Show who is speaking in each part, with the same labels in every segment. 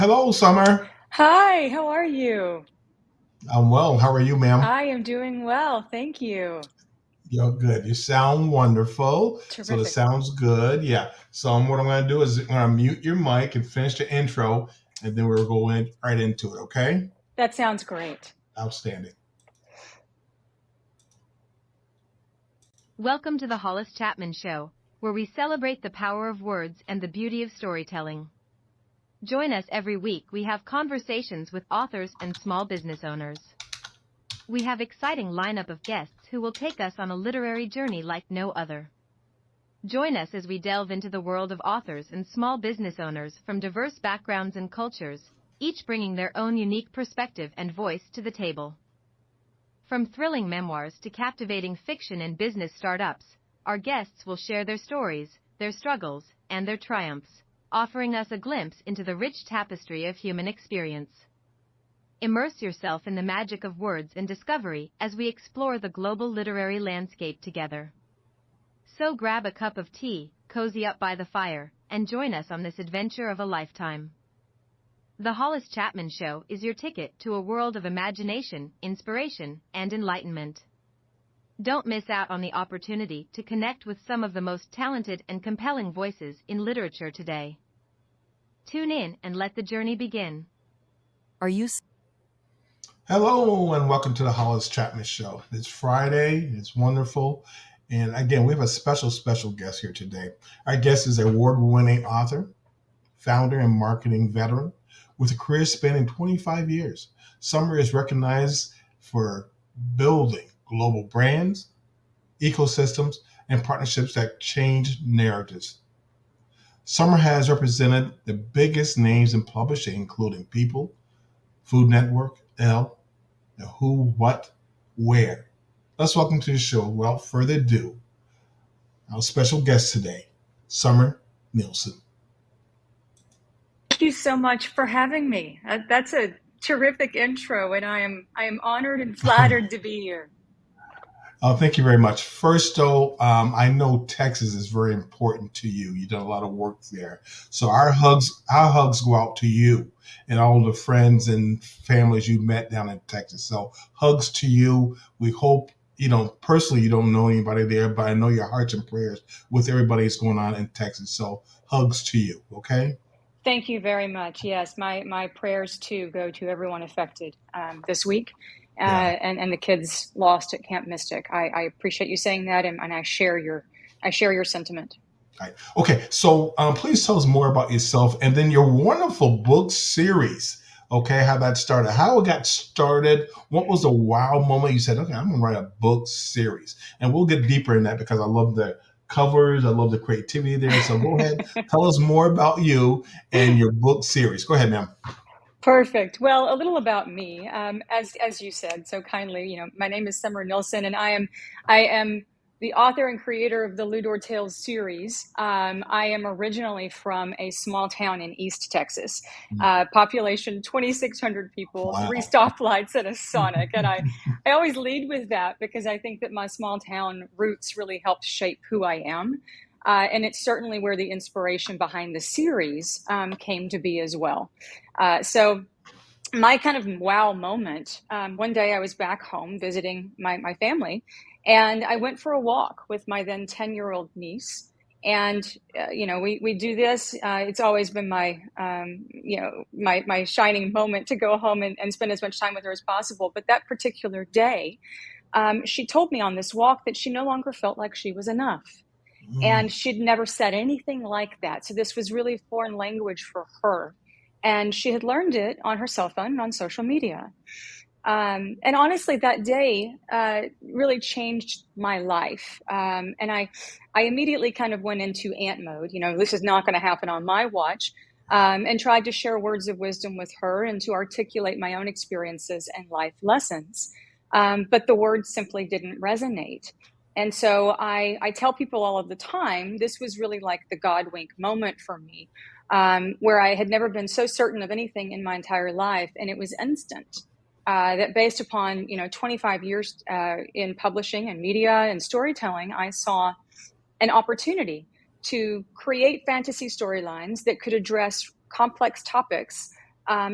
Speaker 1: Hello, Summer.
Speaker 2: Hi, how are you?
Speaker 1: I'm well. How are you, ma'am?
Speaker 2: I am doing well, thank you.
Speaker 1: You're good. You sound wonderful. So the
Speaker 2: Terrific.
Speaker 1: sounds good. Yeah. So what I'm going to do is I'm going to mute your mic and finish the intro, and then we're going right into it. Okay?
Speaker 2: That sounds great.
Speaker 1: Outstanding.
Speaker 3: Welcome to the Hollis Chapman Show, where we celebrate the power of words and the beauty of storytelling. Join us every week. We have conversations with authors and small business owners. We have exciting lineup of guests who will take us on a literary journey like no other. Join us as we delve into the world of authors and small business owners from diverse backgrounds and cultures, each bringing their own unique perspective and voice to the table. From thrilling memoirs to captivating fiction and business startups, our guests will share their stories, their struggles, and their triumphs, offering us a glimpse into the rich tapestry of human experience. Immerse yourself in the magic of words and discovery as we explore the global literary landscape together. So grab a cup of tea, cozy up by the fire, and join us on this adventure of a lifetime. The Hollis Chapman Show is your ticket to a world of imagination, inspiration, and enlightenment. Don't miss out on the opportunity to connect with some of the most talented and compelling voices in literature today. Tune in and let the journey begin. Are you
Speaker 1: Hello, and welcome to the Hollis Chapman Show. It's Friday. It's wonderful. And again, we have a special guest here today. Our guest is an award-winning author, founder, and marketing veteran with a career spanning 25 years. Summer is recognized for building global brands, ecosystems, and partnerships that change narratives. Summer has represented the biggest names in publishing, including People, Food Network, Elle, the Who, What, Where. Let's welcome to the show, without further ado, our special guest today, Summer Nielsen.
Speaker 2: Thank you so much for having me. That's a terrific intro, and I am honored and flattered to be here.
Speaker 1: Thank you very much. First, though, I know Texas is very important to you. You've done a lot of work there, so our hugs go out to you and all the friends and families you met down in Texas. So, hugs to you. We hope personally you don't know anybody there, but I know your hearts and prayers with everybody that's going on in Texas. So, hugs to you. Okay.
Speaker 2: Thank you very much. Yes, my prayers too go to everyone affected this week,
Speaker 1: Yeah.
Speaker 2: and the kids lost at Camp Mystic. I appreciate you saying that, and I share your sentiment.
Speaker 1: Right. Okay, so please tell us more about yourself and then your wonderful book series. Okay, how that started, how it got started. What was the wow moment you said, okay, I'm gonna write a book series? And we'll get deeper in that because I love the covers, I love the creativity there. So go ahead, tell us more about you and your book series. Go ahead, ma'am.
Speaker 2: Perfect. Well, a little about me, as you said so kindly. My name is Summer Nilsson, and I am the author and creator of the Loodor Tales series. I am originally from a small town in East Texas, population 2,600 people, three
Speaker 1: Wow.
Speaker 2: stoplights, and a Sonic. And I always lead with that because I think that my small town roots really helped shape who I am. And it's certainly where the inspiration behind the series came to be as well. So my kind of wow moment, one day I was back home visiting my family, and I went for a walk with my then 10-year-old niece. And we do this. It's always been my shining moment to go home and spend as much time with her as possible. But that particular day, she told me on this walk that she no longer felt like she was enough,
Speaker 1: Mm,
Speaker 2: and she'd never said anything like that. So this was really foreign language for her. And she had learned it on her cell phone and on social media. And honestly, that day really changed my life. And I immediately kind of went into aunt mode. This is not going to happen on my watch. And tried to share words of wisdom with her and to articulate my own experiences and life lessons. But the words simply didn't resonate. And so I tell people all of the time, this was really like the God wink moment for me, where I had never been so certain of anything in my entire life. And it was instant. That based upon 25 years in publishing and media and storytelling, I saw an opportunity to create fantasy storylines that could address complex topics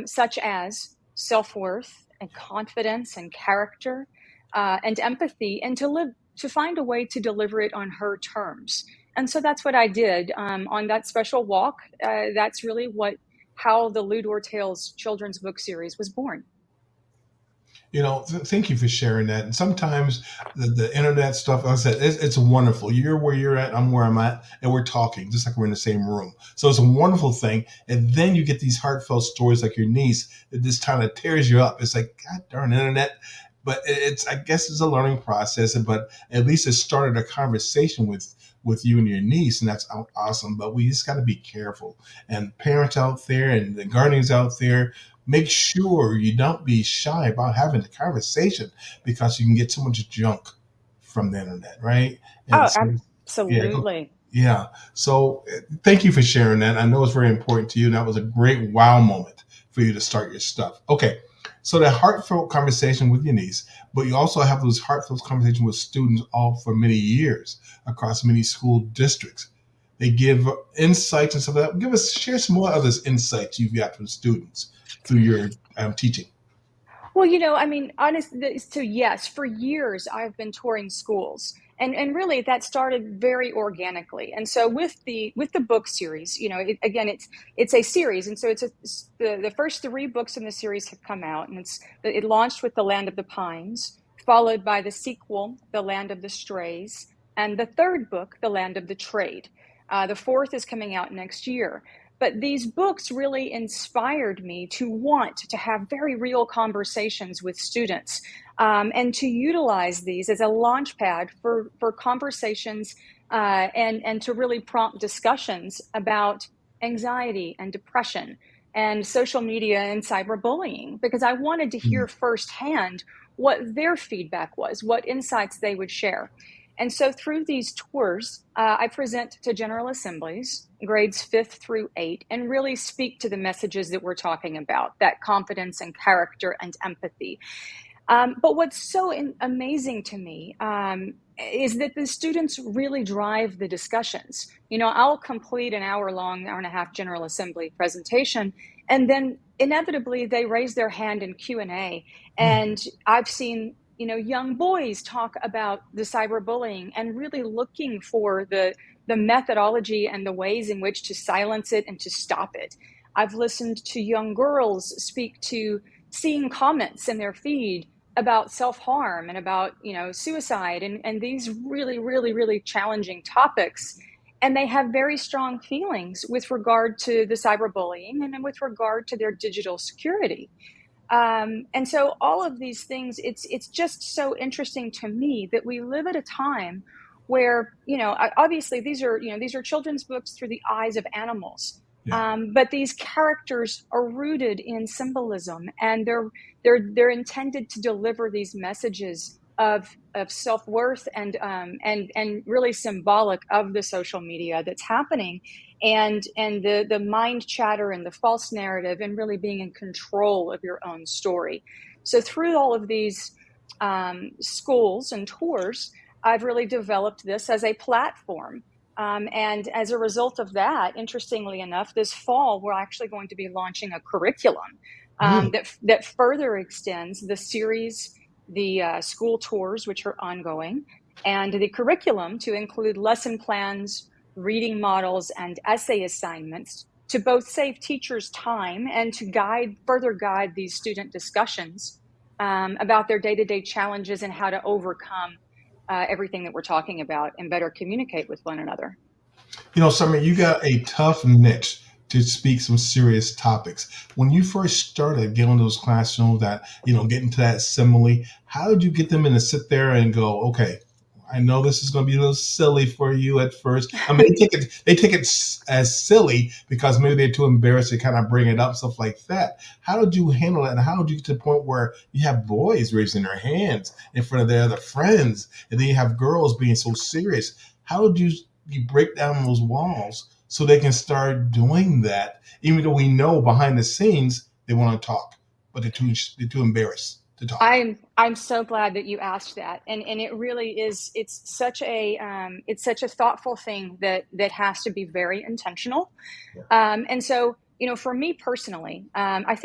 Speaker 2: such as self-worth and confidence and character and empathy, and to find a way to deliver it on her terms. And so that's what I did on that special walk. That's really how the Loodor Tales children's book series was born.
Speaker 1: Thank you for sharing that. And sometimes the internet stuff, like I said, it's wonderful. You're where you're at, I'm where I'm at, and we're talking just like we're in the same room. So it's a wonderful thing. And then you get these heartfelt stories like your niece that just kind of tears you up. It's like, God darn internet. But I guess it's a learning process. But at least it started a conversation with you and your niece, and that's awesome. But we just got to be careful. And parents out there and the guardians out there, make sure you don't be shy about having the conversation, because you can get so much junk from the internet, right? And
Speaker 2: Oh,
Speaker 1: so, yeah,
Speaker 2: absolutely.
Speaker 1: yeah. So thank you for sharing that. I know it's very important to you. And that was a great wow moment for you to start your stuff. Okay. So the heartfelt conversation with your niece, but you also have those heartfelt conversations with students all for many years across many school districts. They give insights and stuff like that. Share some more of those insights you've got from students through your teaching.
Speaker 2: Well, I mean, honestly, so yes, for years I've been touring schools, and really that started very organically. And so with the book series, again, it's a series, and so the first three books in the series have come out, and it launched with The Land of the Pines, followed by the sequel, The Land of the Strays, and the third book, The Land of the Trade. The fourth is coming out next year. But these books really inspired me to want to have very real conversations with students, and to utilize these as a launch pad for conversations, and to really prompt discussions about anxiety and depression and social media and cyberbullying, because I wanted to hear
Speaker 1: Mhm.
Speaker 2: firsthand what their feedback was, what insights they would share. And so through these tours, I present to General Assemblies, grades 5th through 8, and really speak to the messages that we're talking about, that confidence and character and empathy. But what's so amazing to me is that the students really drive the discussions. I'll complete an hour and a half General Assembly presentation, and then inevitably they raise their hand in Q&A. And I've seen young boys talk about the cyberbullying and really looking for the methodology and the ways in which to silence it and to stop it. I've listened to young girls speak to seeing comments in their feed about self-harm and about suicide, and these really really really challenging topics, and they have very strong feelings with regard to the cyberbullying and with regard to their digital security. And so all of these things, it's just so interesting to me that we live at a time where obviously these are children's books through the eyes of animals,
Speaker 1: Yeah.
Speaker 2: but these characters are rooted in symbolism, and they're intended to deliver these messages of self-worth and really symbolic of the social media that's happening, and the mind chatter and the false narrative, and really being in control of your own story. So through all of these schools and tours, I've really developed this as a platform. And as a result of that, interestingly enough, this fall, we're actually going to be launching a curriculum
Speaker 1: Mm.
Speaker 2: that further extends the series, the school tours, which are ongoing, and the curriculum to include lesson plans, reading models, and essay assignments to both save teachers time and to further guide these student discussions about their day-to-day challenges and how to overcome everything that we're talking about and better communicate with one another.
Speaker 1: Summer, you got a tough niche to speak some serious topics. When you first started getting those classrooms getting to that simile, how did you get them in to sit there and go, okay, I know this is going to be a little silly for you at first. I mean, they take it as silly because maybe they're too embarrassed to kind of bring it up, stuff like that. How did you handle that? And how did you get to the point where you have boys raising their hands in front of their other friends, and then you have girls being so serious? How did you break down those walls so they can start doing that, even though we know behind the scenes they want to talk, but they're too embarrassed to talk?
Speaker 2: I'm so glad that you asked that, and it really is. It's such a thoughtful thing that has to be very intentional.
Speaker 1: Yeah.
Speaker 2: And so for me personally, I think